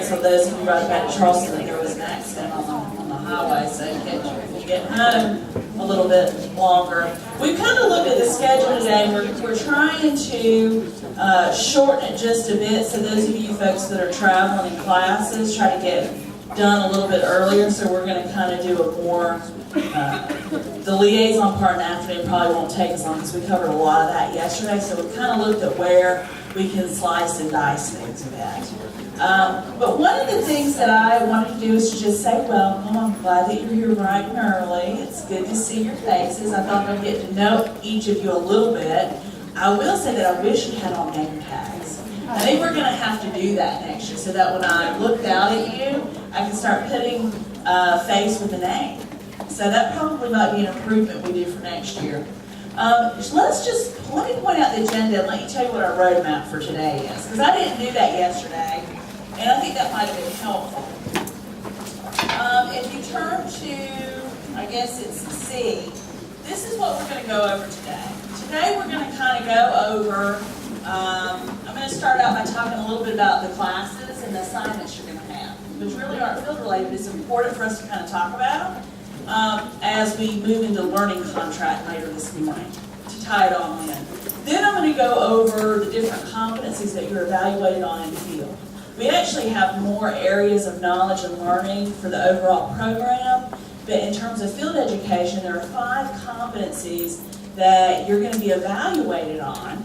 so those of you right back to Charleston, that there was an accident on the highway, so you get home a little bit longer. We've kind of looked at the schedule today. We're trying to shorten it just a bit, so those of you folks that are traveling in classes, try to get done a little bit earlier, so we're going to kind of do a more, the liaison part in the afternoon probably won't take as long because we covered a lot of that yesterday, so we kind of looked at where we can slice and dice things a bit. But one of the things that I wanted to do is to just say welcome. I'm glad that you're here bright and early. It's good to see your faces. I thought I'd get to know each of you a little bit. I will say that I wish you had on name tags. I think we're going to have to do that next year so that when I looked out at you, I can start putting a face with a name. So that probably might be an improvement we do for next year. Let me point out the agenda and let you tell you what our roadmap for today is, because I didn't do that yesterday, and I think that might have been helpful. If you turn to, I guess it's C, this is what we're going to go over today. Today we're going to kind of go over, I'm going to start out by talking a little bit about the classes and the assignments you're going to have, which really aren't field related. It's important for us to kind of talk about as we move into learning contract later this morning, to tie it all in. Then I'm going to go over the different competencies that you're evaluated on in the field. We actually have more areas of knowledge and learning for the overall program, but in terms of field education, there are 5 competencies that you're going to be evaluated on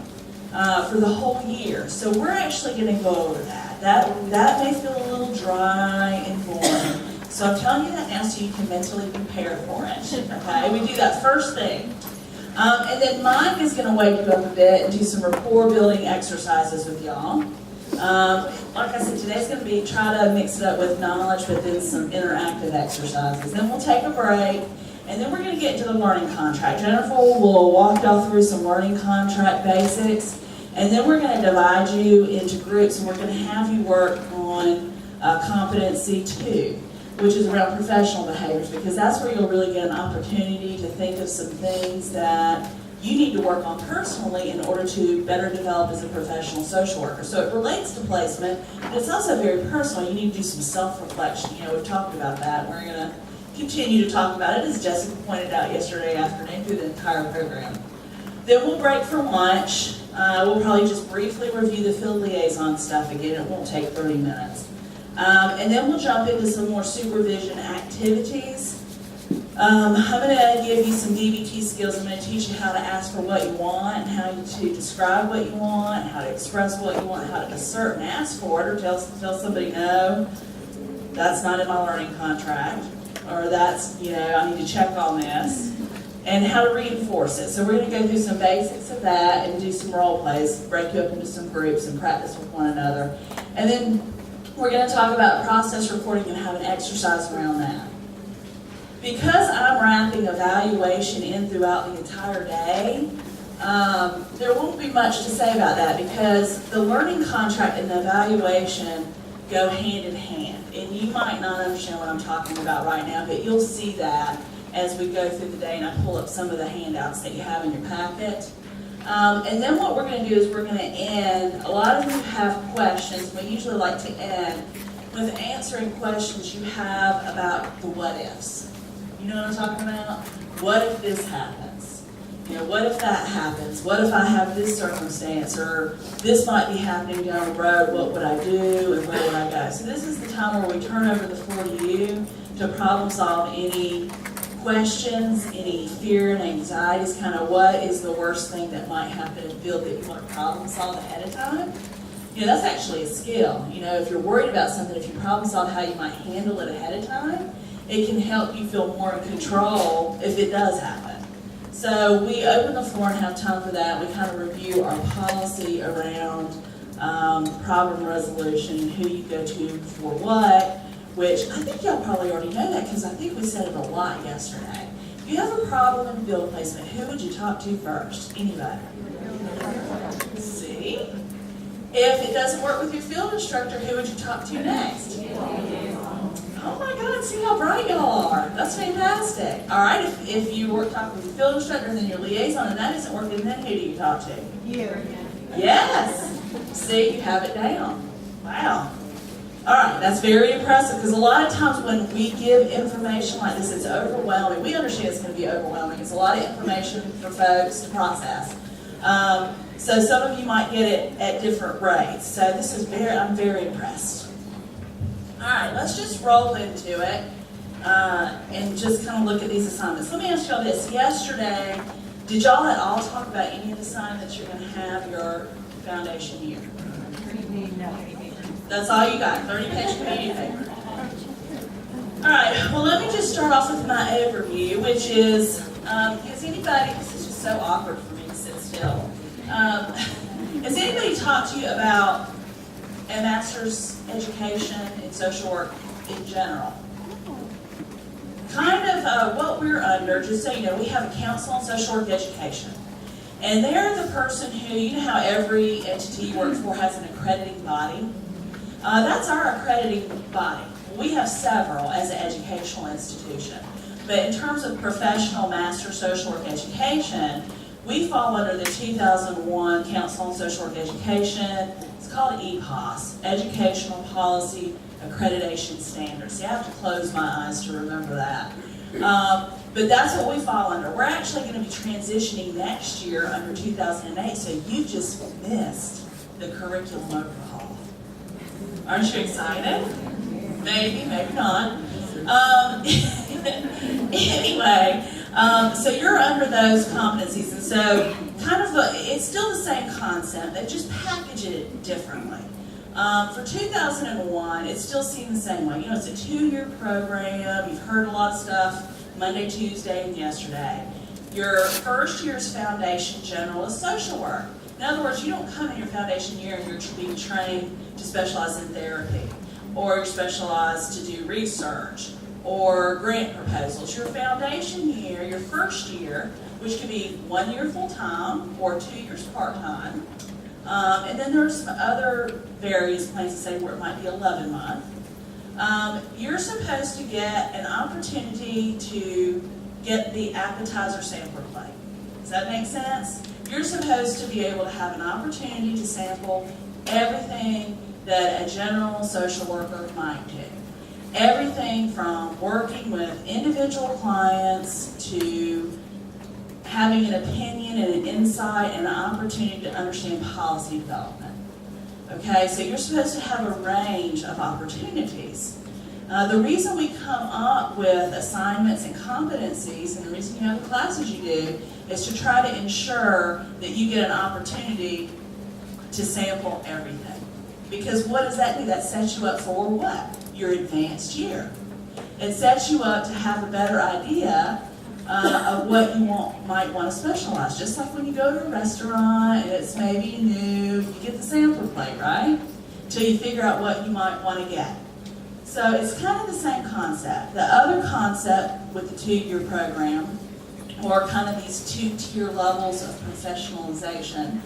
for the whole year. So we're actually going to go over that. That may feel a little dry and boring. So I'm telling you that now so you can mentally prepare for it. Okay, we do that first thing. And then Mike is going to wake you up a bit and do some rapport building exercises with y'all. Like I said, today's going to be try to mix it up with knowledge, but then some interactive exercises. Then we'll take a break, and then we're going to get into the learning contract. Jennifer will walk y'all through some learning contract basics, and then we're going to divide you into groups, and we're going to have you work on competency 2. Which is around professional behaviors, because that's where you'll really get an opportunity to think of some things that you need to work on personally in order to better develop as a professional social worker. So it relates to placement, but it's also very personal. You need to do some self-reflection. You know, we've talked about that. We're going to continue to talk about it, as Jessica pointed out yesterday afternoon, through the entire program. Then we'll break for lunch. We'll probably just briefly review the field liaison stuff again. It won't take 30 minutes. And then we'll jump into some more supervision activities. I'm going to give you some DBT skills. I'm going to teach you how to ask for what you want, how to describe what you want, how to express what you want, how to assert and ask for it, or tell somebody, no, that's not in my learning contract, or that's, I need to check on this, and how to reinforce it. So we're going to go through some basics of that and do some role plays, break you up into some groups and practice with one another. And then we're going to talk about process reporting and have an exercise around that. Because I'm wrapping evaluation in throughout the entire day, there won't be much to say about that, because the learning contract and the evaluation go hand in hand. And you might not understand what I'm talking about right now, but you'll see that as we go through the day and I pull up some of the handouts that you have in your packet. And then what we're going to do is we're going to end, a lot of you have questions. We usually like to end with answering questions you have about the what ifs. You know what I'm talking about? What if this happens? What if that happens? What if I have this circumstance? Or this might be happening down the road, what would I do and where would I go? So this is the time where we turn over the floor to you to problem solve any questions, any fear and anxieties, kind of what is the worst thing that might happen in the field that you want to problem solve ahead of time. That's actually a skill. If you're worried about something, if you problem solve how you might handle it ahead of time, it can help you feel more in control if it does happen. So we open the floor and have time for that. We kind of review our policy around problem resolution and who you go to for what, which I think y'all probably already know that because I think we said it a lot yesterday. If you have a problem in field placement, who would you talk to first? Anybody? See? If it doesn't work with your field instructor, who would you talk to next? Oh my God, see how bright y'all are. That's fantastic. All right, if you talk with your field instructor and then your liaison and that isn't working, then who do you talk to? You. Yes. See, you have it down. Wow. All right, that's very impressive because a lot of times when we give information like this, it's overwhelming. We understand it's going to be overwhelming. It's a lot of information for folks to process. So some of you might get it at different rates. So this is I'm very impressed. All right, let's just roll into it and just kind of look at these assignments. Let me ask y'all this. Yesterday, did y'all at all talk about any of the assignments you're going to have your foundation year? No. That's all you got, 30-page community paper. All right, well, let me just start off with my overview, which is, has anybody, this is just so awkward for me to sit still. Has anybody talked to you about a master's education in social work in general? Kind of what we're under, just so you know, we have a council on social work education. And they're the person who, you know how every entity you work for has an accrediting body? That's our accrediting body. We have several as an educational institution. But in terms of professional master social work education, we fall under the 2001 Council on Social Work Education. It's called EPOS, Educational Policy Accreditation Standards. You have to close my eyes to remember that. But that's what we fall under. We're actually going to be transitioning next year under 2008, so you just missed the curriculum overhaul. Aren't you excited? Maybe, maybe not. Anyway, so you're under those competencies, and so kind of it's still the same concept. They just package it differently. For 2001, it's still seen the same way. You know, it's a 2-year program. You've heard a lot of stuff Monday, Tuesday, and yesterday. Your first year's foundation general is social work. In other words, you don't come in your foundation year and you're being trained to specialize in therapy, or you're specialized to do research, or grant proposals. Your foundation year, your first year, which could be 1 year full-time or 2 years part-time, and then there's some other various plans to say where it might be 11 months. You're supposed to get an opportunity to get the appetizer sampler plate. Does that make sense? You're supposed to be able to have an opportunity to sample everything that a general social worker might do. Everything from working with individual clients to having an opinion and an insight and an opportunity to understand policy development. Okay, so you're supposed to have a range of opportunities. The reason we come up with assignments and competencies, and the reason you have the classes you do, is to try to ensure that you get an opportunity to sample everything. Because what does that do? That sets you up for what? Your advanced year. It sets you up to have a better idea of what you might want to specialize. Just like when you go to a restaurant and it's maybe new, you get the sampler plate, right? Till you figure out what you might want to get. So it's kind of the same concept. The other concept with the 2-year program, or kind of these 2-tier levels of professionalization,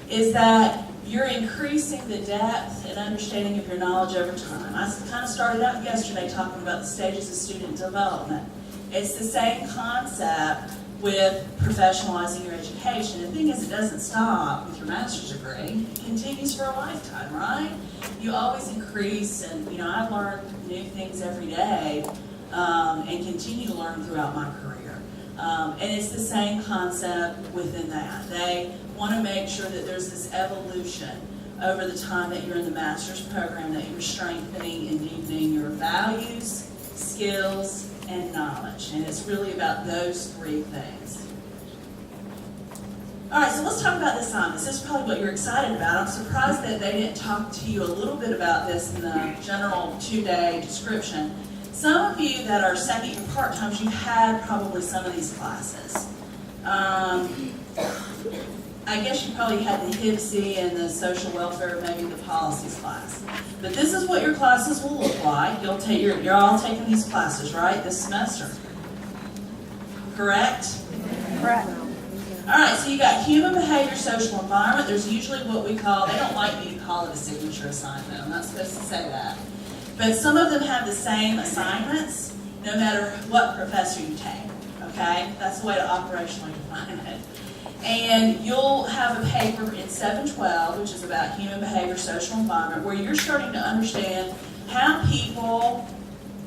is that you're increasing the depth and understanding of your knowledge over time. I kind of started out yesterday talking about the stages of student development. It's the same concept with professionalizing your education. The thing is, it doesn't stop with your master's degree. It continues for a lifetime, right? You always increase, and you know, I've learned new things every day and continue to learn throughout my career. And it's the same concept within that. They want to make sure that there's this evolution over the time that you're in the master's program, that you're strengthening and deepening your values, skills, and knowledge. And it's really about those 3 things. All right, so let's talk about the assignments. This is probably what you're excited about. I'm surprised that they didn't talk to you a little bit about this in the general 2-day description. Some of you that are second year part-times, you've had probably some of these classes. I guess you probably had the HIPC and the social welfare, maybe the policies class. But this is what your classes will look like. You're all taking these classes, right, this semester? Correct? Correct. All right, so you got human behavior, social environment. There's usually what we call, they don't like me to call it a signature assignment. I'm not supposed to say that. But some of them have the same assignments, no matter what professor you take, okay? That's the way to operationally define it. And you'll have a paper in 712, which is about human behavior, social environment, where you're starting to understand how people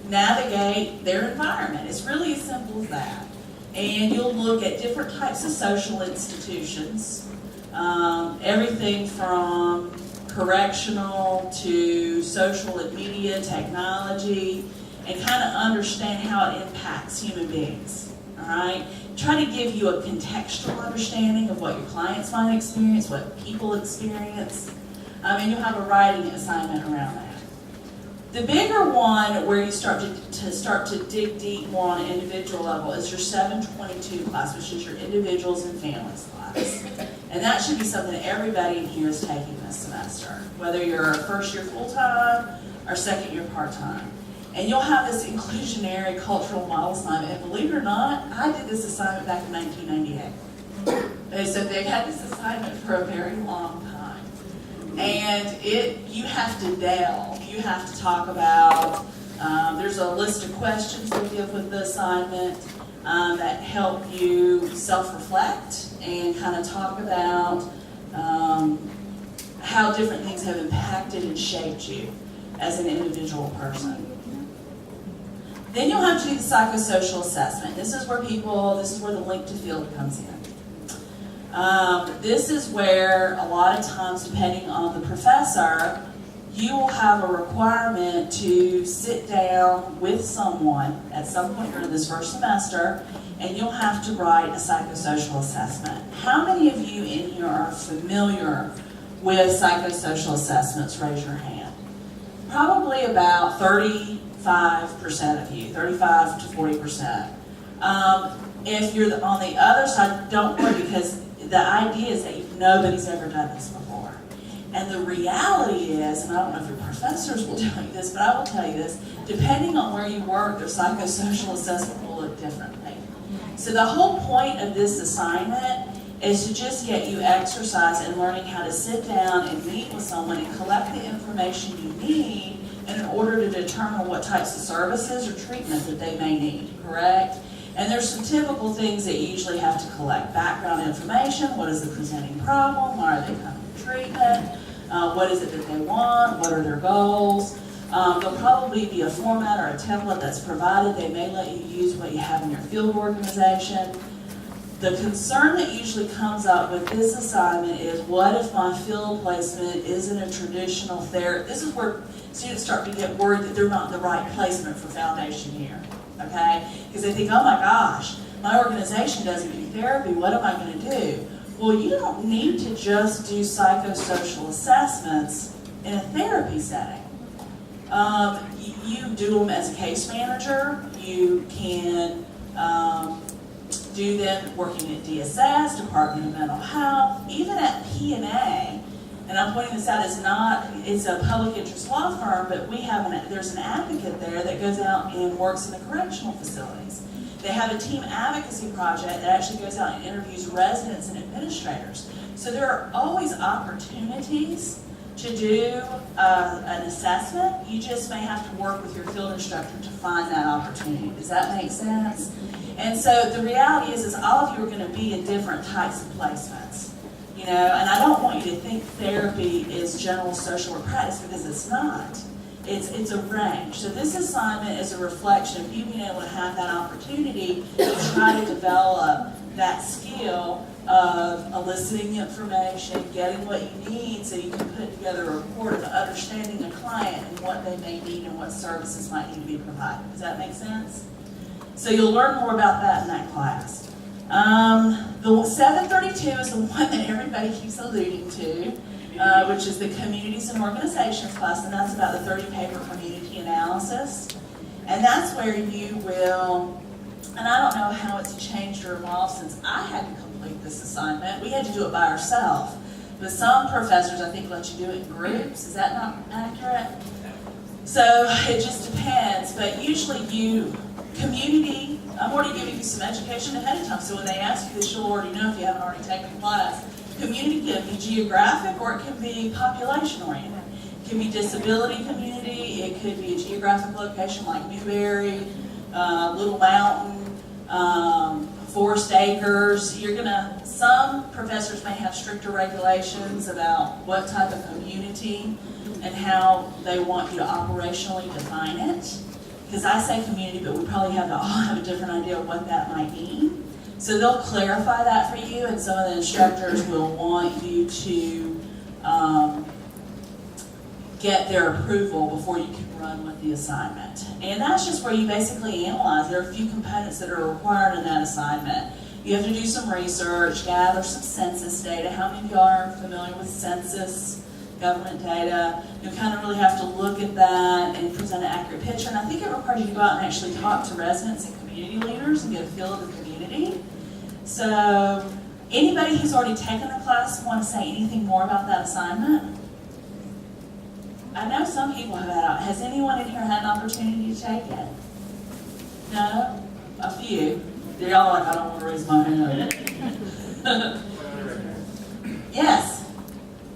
navigate their environment. It's really as simple as that. And you'll look at different types of social institutions, everything from correctional to social and media technology, and kind of understand how it impacts human beings. All right? Try to give you a contextual understanding of what your clients might experience, what people experience, and you'll have a writing assignment around that. The bigger one, where you start to dig deep more on an individual level, is your 722 class, which is your individuals and families class. And that should be something that everybody in here is taking this semester, whether you're first year full-time or second year part-time. And you'll have this inclusionary cultural model assignment. And believe it or not, I did this assignment back in 1998. So they've had this assignment for a very long time. And you have to delve. You have to talk about, there's a list of questions we give with the assignment that help you self-reflect and kind of talk about how different things have impacted and shaped you as an individual person. Then you'll have to do the psychosocial assessment. This is where the link to field comes in. This is where a lot of times, depending on the professor, you will have a requirement to sit down with someone at some point during this first semester, and you'll have to write a psychosocial assessment. How many of you in here are familiar with psychosocial assessments? Raise your hand. Probably about 35% of you, 35 to 40%. If you're on the other side, don't worry, because the idea is that nobody's ever done this before. And the reality is, and I don't know if your professors will tell you this, but I will tell you this, depending on where you work, their psychosocial assessment will look differently. So the whole point of this assignment is to just get you exercise in learning how to sit down and meet with someone and collect the information you need in order to determine what types of services or treatment that they may need, correct? And there's some typical things that you usually have to collect. Background information, what is the presenting problem, why are they coming to treatment, what is it that they want, what are their goals. There'll probably be a format or a template that's provided. They may let you use what you have in your field organization. The concern that usually comes up with this assignment is, what if my field placement isn't a traditional therapy? This is where students start to get worried that they're not in the right placement for foundation year, okay? Because they think, oh my gosh, my organization doesn't do therapy, what am I going to do? Well, you don't need to just do psychosocial assessments in a therapy setting. You do them as a case manager. You can do them working at DSS, Department of Mental Health, even at P&A. And I'm pointing this out, it's a public interest law firm, but there's an advocate there that goes out and works in the correctional facilities. They have a team advocacy project that actually goes out and interviews residents and administrators. So there are always opportunities to do an assessment. You just may have to work with your field instructor to find that opportunity. Does that make sense? And so the reality is all of you are going to be in different types of placements. You know, and I don't want you to think therapy is general social work practice, because it's not. It's a range. So this assignment is a reflection of you being able to have that opportunity to try to develop that skill of eliciting information, getting what you need so you can put together a report of understanding a client and what they may need and what services might need to be provided. Does that make sense? So you'll learn more about that in that class. The 732 is the one that everybody keeps alluding to, which is the Communities and Organizations class, and that's about the 30-paper community analysis. And that's where you will, and I don't know how it's changed or evolved since I had to complete this assignment. We had to do it by ourselves, but some professors, I think, let you do it in groups. Is that not accurate? So it just depends, but usually community, I'm already giving you some education ahead of time, so when they ask you this, you'll already know if you haven't already taken the class. Community can be geographic or it can be population oriented. It can be disability community, it could be a geographic location like Newberry, Little Mountain, forest acres. Some professors may have stricter regulations about what type of community and how they want you to operationally define it. Because I say community, but we probably all have a different idea of what that might mean. So they'll clarify that for you, and some of the instructors will want you to get their approval before you can run with the assignment. And that's just where you basically analyze. There are a few components that are required in that assignment. You have to do some research, gather some census data. How many of y'all are familiar with census, government data? You kind of really have to look at that and present an accurate picture. And I think it requires you to go out and actually talk to residents and community leaders and get a feel of the community. So, anybody who's already taken the class want to say anything more about that assignment? I know some people have had it. Has anyone in here had an opportunity to take it? No? A few. They're all like, I don't want to raise my hand. Yes?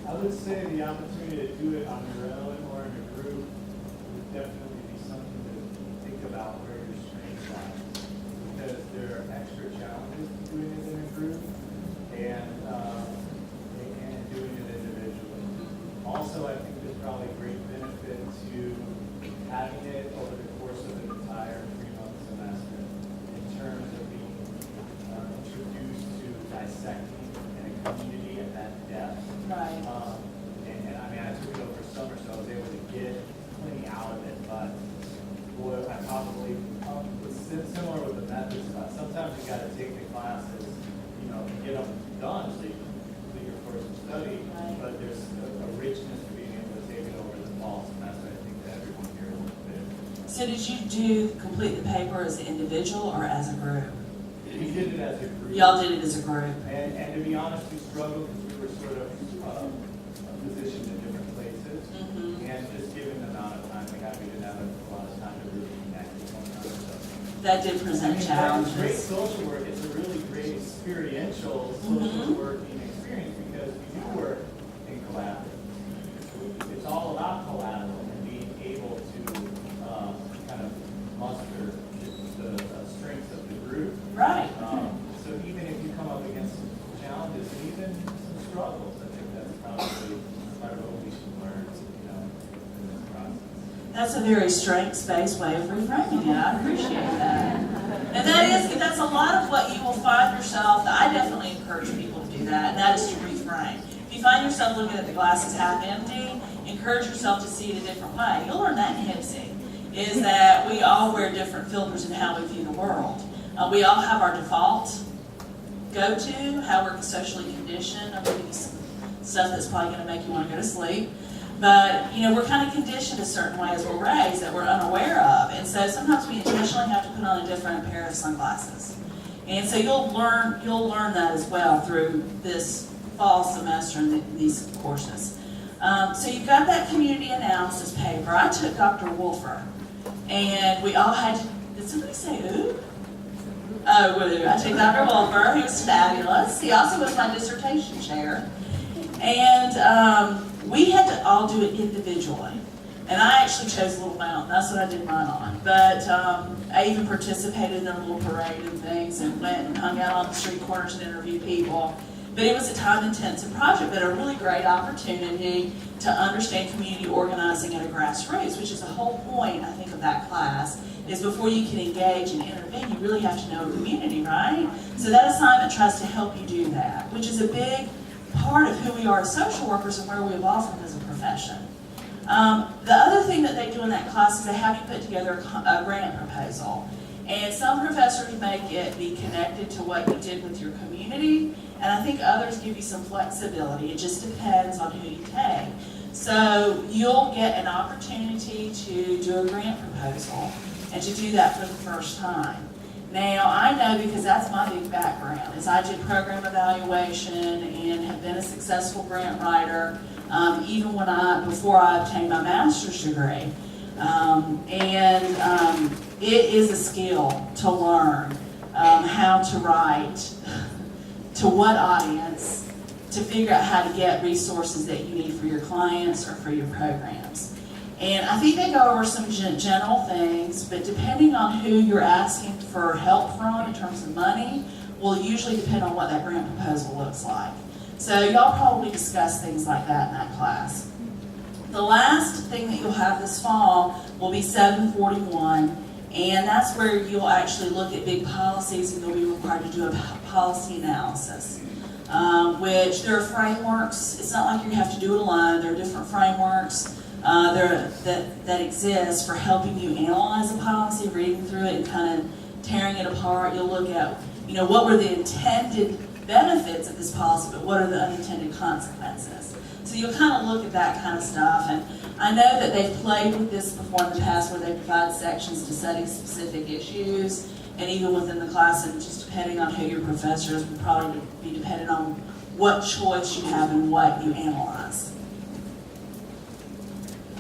I would say the opportunity to do it on your own or in a group would definitely be something to think about where your strengths lie. Because there are extra challenges to doing it in a group and doing it individually. Also, I think there's probably great benefit to having it over the course of an entire 3-month semester in terms of being introduced to dissecting in a community at that depth. Right. And I mean, I took it over summer, so I was able to get plenty out of it. But boy, I probably was similar with the methods class. Sometimes you got to take the classes, and get them done so you can complete your course of study. Right. But there's a richness to being able to take it over the fall semester. I think that everyone here will fit. So did you complete the paper as an individual or as a group? We did it as a group. Y'all did it as a group. And to be honest, we struggled because we were sort of positioned in different places. Mm-hmm. And just given the amount of time we had, we didn't have a lot of time to really connect with one another. So, That did present It's challenges. great social work. It's a really great experiential social working experience because we do work in collaborative. It's all about collaborative and being able to kind of muster the strengths of the group. Right. So even if you come up against some challenges and even some struggles, I think that's probably part of what we should learn, in this process. That's a very strengths-based way of reframing it. I appreciate that. And that's a lot of what you will find yourself. I definitely encourage people to do that, and that is to reframe. If you find yourself looking at the glass as half empty, encourage yourself to see it a different way. You'll learn that in HIPSI, is that we all wear different filters in how we view the world. We all have our default go-to, how we're socially conditioned. I'm going to give you some stuff that's probably going to make you want to go to sleep. But, we're kind of conditioned a certain way as we're raised that we're unaware of. And so sometimes we intentionally have to put on a different pair of sunglasses. And so you'll learn that as well through this fall semester and these courses. So you've got that community analysis paper. I took Dr. Wolfer, and we all had to, did somebody say ooh? Oh, I took Dr. Wolfer. He was fabulous. He also was my dissertation chair. And we had to all do it individually. And I actually chose Little Mountain. That's what I did mine on. But I even participated in a little parade and things and went and hung out on the street corners and interviewed people. But it was a time-intensive project, but a really great opportunity to understand community organizing at a grassroots, which is the whole point, I think, of that class, is before you can engage and intervene, you really have to know a community, right? So that assignment tries to help you do that, which is a big part of who we are as social workers and where we evolve from as a profession. The other thing that they do in that class is they have you put together a grant proposal. And some professors make it be connected to what you did with your community, and I think others give you some flexibility. It just depends on who you take. So you'll get an opportunity to do a grant proposal and to do that for the first time. Now, I know because that's my big background, is I did program evaluation and have been a successful grant writer even before I obtained my master's degree. It is a skill to learn how to write, to what audience, to figure out how to get resources that you need for your clients or for your programs. And I think they go over some general things, but depending on who you're asking for help from in terms of money will usually depend on what that grant proposal looks like. So y'all probably discuss things like that in that class. The last thing that you'll have this fall will be 741, and that's where you'll actually look at big policies and you'll be required to do a policy analysis. Which there are frameworks. It's not like you have to do it alone. There are different frameworks that exist for helping you analyze a policy, reading through it and kind of tearing it apart. You'll look at, what were the intended benefits of this policy, but what are the unintended consequences? So you'll kind of look at that kind of stuff. And I know that they've played with this before in the past where they provide sections to study specific issues. And even within the class, and just depending on who your professor is, would probably be dependent on what choice you have and what you analyze.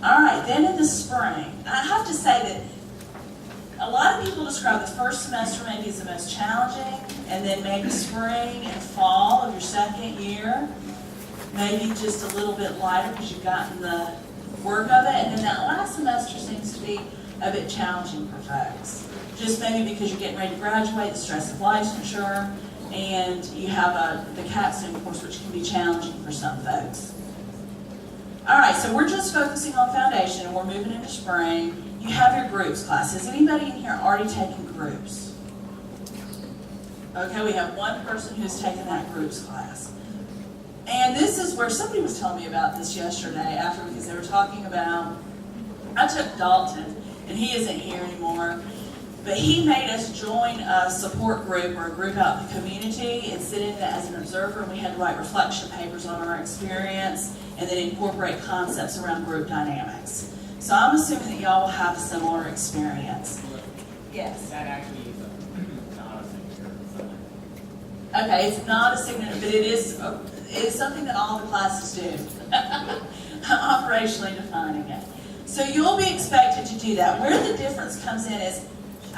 All right, then in the spring, I have to say that a lot of people describe the first semester maybe as the most challenging, and then maybe spring and fall of your second year, maybe just a little bit lighter because you've gotten the work of it, and then that last semester seems to be a bit challenging for folks. Just maybe because you're getting ready to graduate, the stress of licensure, and you have the capstone course, which can be challenging for some folks. All right, so we're just focusing on foundation, and we're moving into spring. You have your groups class. Has anybody in here already taken groups? Okay, we have one person who's taken that groups class. And this is where somebody was telling me about this yesterday because they were talking about, I took Dalton, and he isn't here anymore. But he made us join a support group or a group out in the community and sit in it as an observer, and we had to write reflection papers on our experience and then incorporate concepts around group dynamics. So I'm assuming that y'all will have a similar experience. Yes? That actually is not a signature. Okay, it's not a signature, but it is something that all the classes do. Operationally defining it. So you'll be expected to do that. Where the difference comes in is,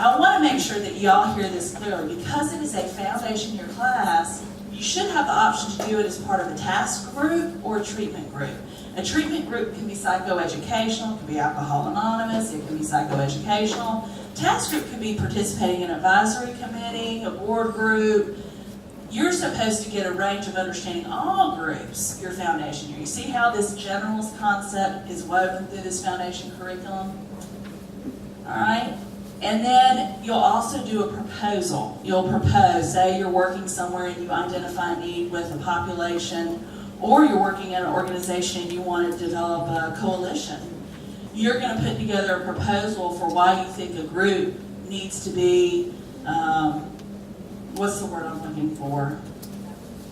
I want to make sure that y'all hear this clearly. Because it is a foundation year class, you should have the option to do it as part of a task group or a treatment group. A treatment group can be psychoeducational, it can be Alcohol Anonymous, it can be psychoeducational. Task group could be participating in an advisory committee, a board group. You're supposed to get a range of understanding all groups your foundation year. You see how this generalist concept is woven through this foundation curriculum? All right? And then you'll also do a proposal. You'll propose, say you're working somewhere and you identify a need with a population, or you're working in an organization and you want to develop a coalition. You're going to put together a proposal for why you think a group needs to be, what's the word I'm looking for?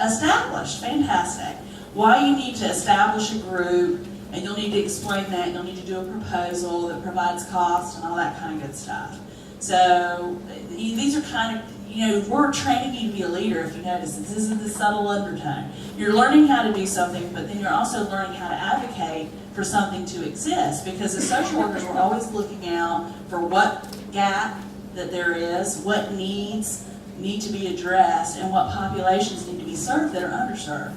Established. Fantastic. Why you need to establish a group, and you'll need to explain that. You'll need to do a proposal that provides cost and all that kind of good stuff. So these are kind of, we're training you to be a leader, if you notice. This isn't the subtle undertone. You're learning how to do something, but then you're also learning how to advocate for something to exist, because as social workers, we're always looking out for what gap that there is, what needs need to be addressed, and what populations need to be served that are underserved.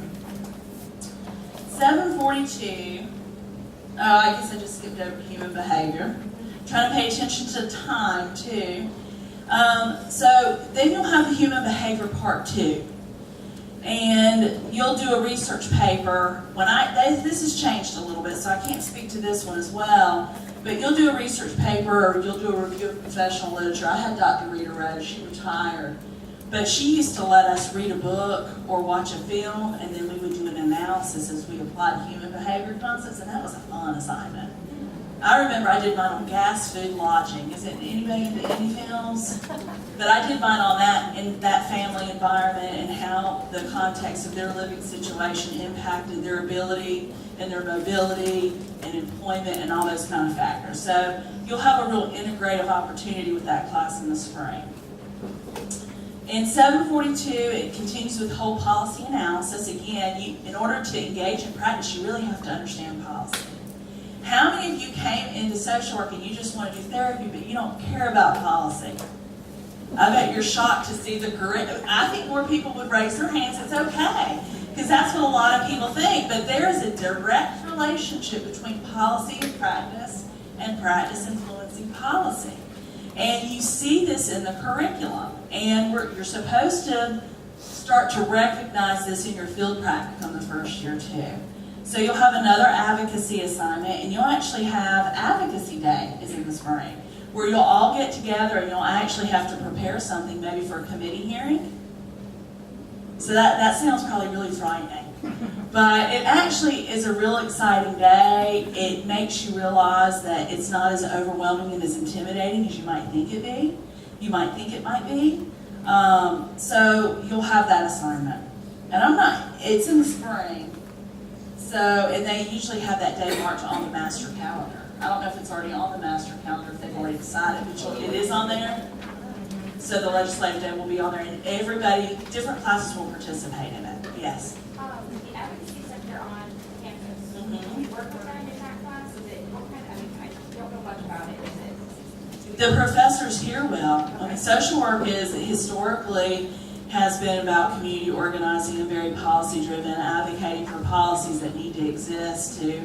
742, I guess I just skipped over human behavior. Trying to pay attention to time, too. So then you'll have the human behavior part 2. And you'll do a research paper. This has changed a little bit, so I can't speak to this one as well. But you'll do a research paper, or you'll do a review of professional literature. I had Dr. Rita Rose, she retired. But she used to let us read a book or watch a film, and then we would do an analysis as we applied human behavior concepts, and that was a fun assignment. I remember I did mine on gas, food, lodging. Is it anybody into indie films? But I did mine on that, in that family environment, and how the context of their living situation impacted their ability and their mobility and employment and all those kind of factors. So you'll have a real integrative opportunity with that class in the spring. In 742, it continues with whole policy analysis. Again, in order to engage in practice, you really have to understand policy. How many of you came into social work and you just want to do therapy, but you don't care about policy? I bet you're shocked to see the curriculum. I think more people would raise their hands. It's okay, because that's what a lot of people think. But there is a direct relationship between policy and practice influencing policy. And you see this in the curriculum. And you're supposed to start to recognize this in your field practicum the first year too. So you'll have another advocacy assignment, and you'll actually have Advocacy Day is in the spring, where you'll all get together and you'll actually have to prepare something maybe for a committee hearing. So that sounds probably really frightening. But it actually is a real exciting day. It makes you realize that it's not as overwhelming and as intimidating as you might think it be. You might think it might be. So you'll have that assignment. And it's in the spring. So, and they usually have that day marked on the master calendar. I don't know if it's already on the master calendar, if they've already decided, but it is on there. So the legislative day will be on there, and everybody, different classes will participate in it. Yes? The advocacy center on campus. Do you work with them in that class? Is it, what kind of, I don't know much about it. Is it? The professors here will. I mean, social work is historically has been about community organizing and very policy-driven, advocating for policies that need to exist to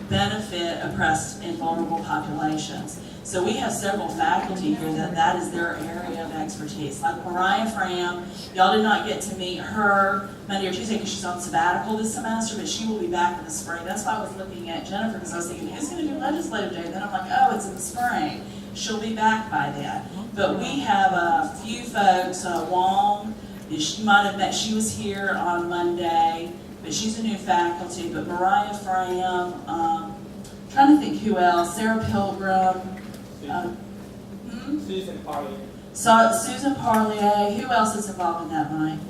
benefit oppressed and vulnerable populations. So we have several faculty here that is their area of expertise. Like Mariah Fram, y'all did not get to meet her Monday or Tuesday because she's on sabbatical this semester, but she will be back in the spring. That's why I was looking at Jennifer, because I was thinking, who's going to do legislative day? Then I'm like, oh, it's in the spring. She'll be back by then. But we have a few folks, Wong, she might have met, she was here on Monday, but she's a new faculty. But Mariah Fram, trying to think who else, Sarah Pilgrim, Susan Parlier. Susan Parlier, who else is involved in that, Mike?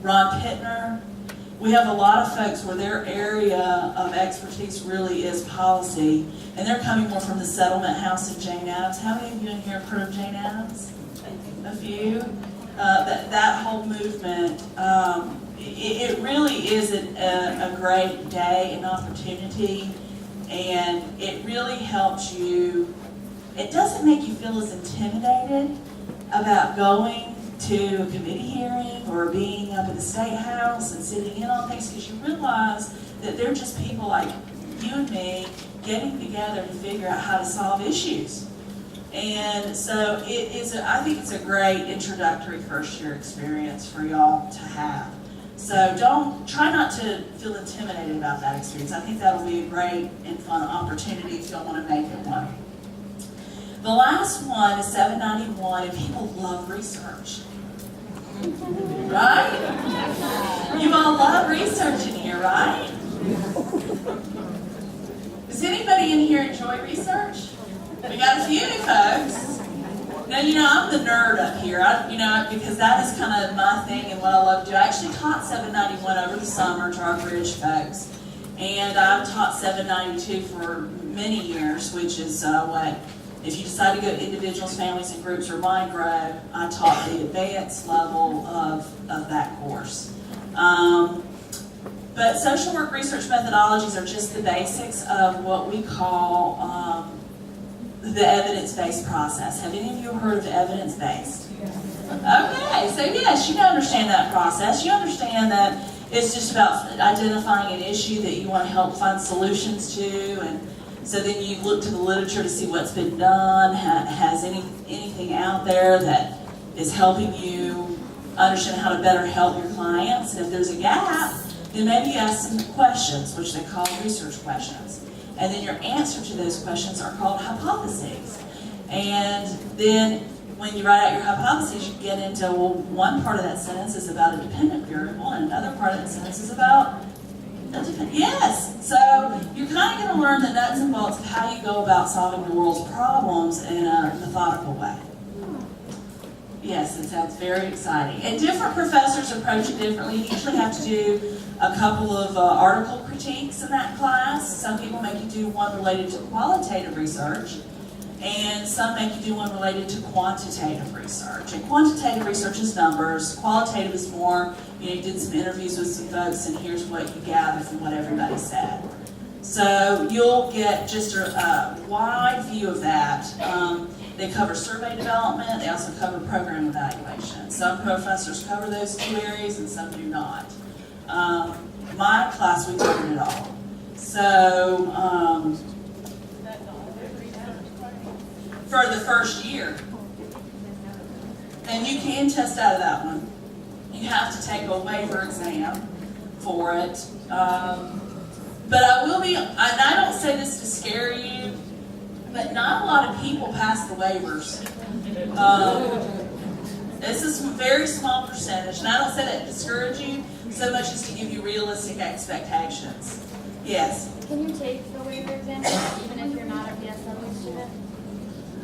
Ron Pittner. We have a lot of folks where their area of expertise really is policy, and they're coming more from the Settlement House in Jane Addams. How many of you in here have heard of Jane Addams? A few. That whole movement, it really is a great day and opportunity, and it really helps you. It doesn't make you feel as intimidated about going to a committee hearing or being up at the State House and sitting in on things, because you realize that they're just people like you and me getting together to figure out how to solve issues. And so I think it's a great introductory first year experience for y'all to have. So try not to feel intimidated about that experience. I think that'll be a great and fun opportunity if y'all want to make it one. The last one is 791, and people love research. Right? You all love research in here, right? Does anybody in here enjoy research? We got a few folks. Now, I'm the nerd up here, because that is kind of my thing and what I love to do. I actually taught 791 over the summer to our bridge folks. And I've taught 792 for many years, which is if you decide to go to individuals, families, and groups or mind grow, I taught the advanced level of that course. But social work research methodologies are just the basics of what we call the evidence-based process. Have any of you heard of evidence-based? Okay, so yes, you understand that process. You understand that it's just about identifying an issue that you want to help find solutions to, and so then you look to the literature to see what's been done, has anything out there that is helping you understand how to better help your clients. And if there's a gap, then maybe you ask some questions, which they call research questions. And then your answer to those questions are called hypotheses. And then when you write out your hypotheses, you get into, well, one part of that sentence is about a dependent variable, and another part of that sentence is about a dependent. Yes! So you're kind of going to learn the nuts and bolts of how you go about solving the world's problems in a methodical way. Yes, it sounds very exciting. And different professors approach it differently. You usually have to do a couple of article critiques in that class. Some people make you do one related to qualitative research, and some make you do one related to quantitative research. And quantitative research is numbers. Qualitative is more, you did some interviews with some folks, and here's what you gather from what everybody said. So you'll get just a wide view of that. They cover survey development. They also cover program evaluation. Some professors cover those two areas and some do not. My class, we covered it all. So for the first year. And you can test out of that one. You have to take a waiver exam for it. But I will be, and I don't say this to scare you, but not a lot of people pass the waivers. This is a very small percentage, and I don't say that to discourage you so much as to give you realistic expectations. Yes? Can you take the waiver exam even if you're not a PSW student?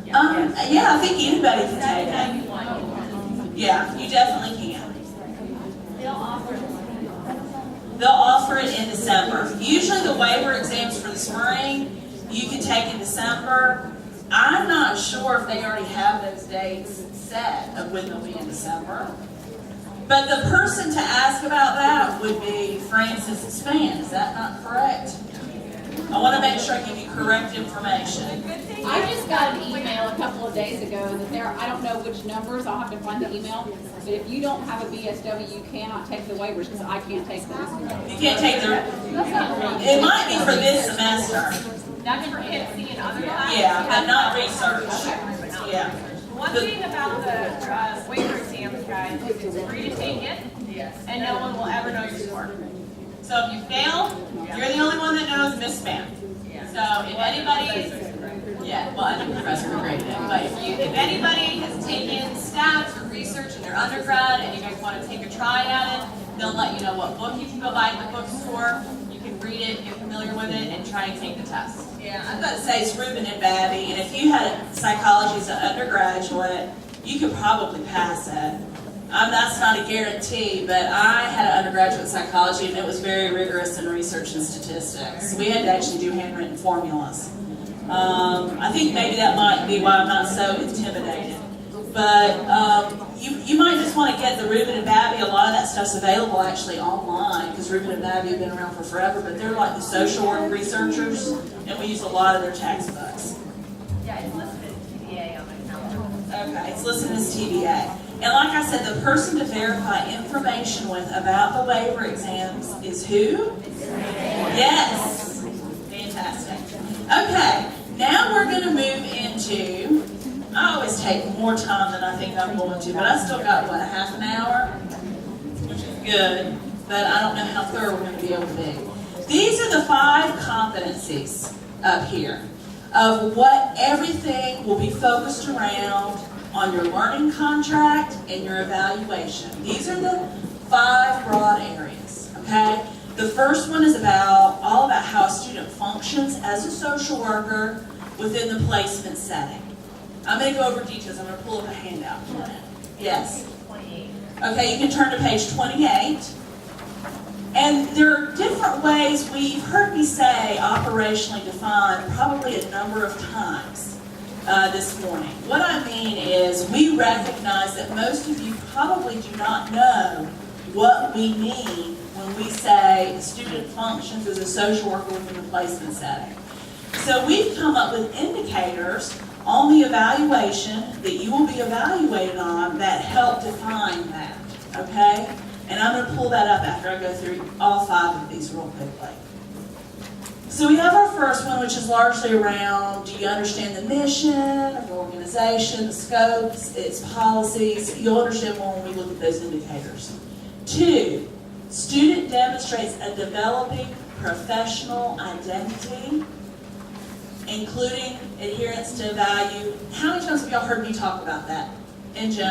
Yeah, I think anybody can take it. Yeah, you definitely can. They'll offer it in December. Usually the waiver exams for the spring, you can take in December. I'm not sure if they already have those dates set of when they'll be in December. But the person to ask about that would be Francis Spann. Is that not correct? I want to make sure I give you correct information. I just got an email a couple of days ago that there, I don't know which numbers, I'll have to find the email, but if you don't have a BSW, you cannot take the waivers because I can't take them. You can't take it might be for this semester. That's for HIPC and other classes? Yeah, but not research. Yeah. One thing about the waiver exams, guys, is it's free to take it, and no one will ever know your score. So if you fail, you're the only one that knows Miss Spann. So if anybody, well, I think the rest are great. But if anybody has taken stats or research in their undergrad and you guys want to take a try at it, they'll let you know what book you can go buy at the bookstore. You can read it, get familiar with it, and try and take the test. Yeah, I've got to say it's Ruben and Babby, and if you had psychology as an undergraduate, you could probably pass it. That's not a guarantee, but I had an undergraduate in psychology, and it was very rigorous in research and statistics. We had to actually do handwritten formulas. I think maybe that might be why I'm not so intimidated. But you might just want to get the Ruben and Babby. A lot of that stuff's available actually online, because Ruben and Babby have been around for forever, but they're like the social work researchers, and we use a lot of their textbooks. Yeah, it's listed as TBA on my calendar. Okay, it's listed as TBA. And like I said, the person to verify information with about the waiver exams is who? Yes. Fantastic. Okay, now we're going to move into, I always take more time than I think I'm going to, but I still got, what, a half an hour? Which is good, but I don't know how thorough we're going to be able to be. These are the 5 competencies up here of what everything will be focused around on your learning contract and your evaluation. These are the 5 broad areas, okay? The first one is all about how a student functions as a social worker within the placement setting. I'm going to go over details. I'm going to pull up a handout for it. Yes? 28. Okay, you can turn to page 28. And there are different ways. You've heard me say operationally defined probably a number of times this morning. What I mean is we recognize that most of you probably do not know what we mean when we say a student functions as a social worker within the placement setting. So we've come up with indicators on the evaluation that you will be evaluated on that help define that, okay? And I'm going to pull that up after I go through all 5 of these real quickly. So we have our first one, which is largely around, do you understand the mission of the organization, the scopes, its policies? You'll understand more when we look at those indicators. 2, student demonstrates a developing professional identity, including adherence to value. How many times have y'all heard me talk about that in general?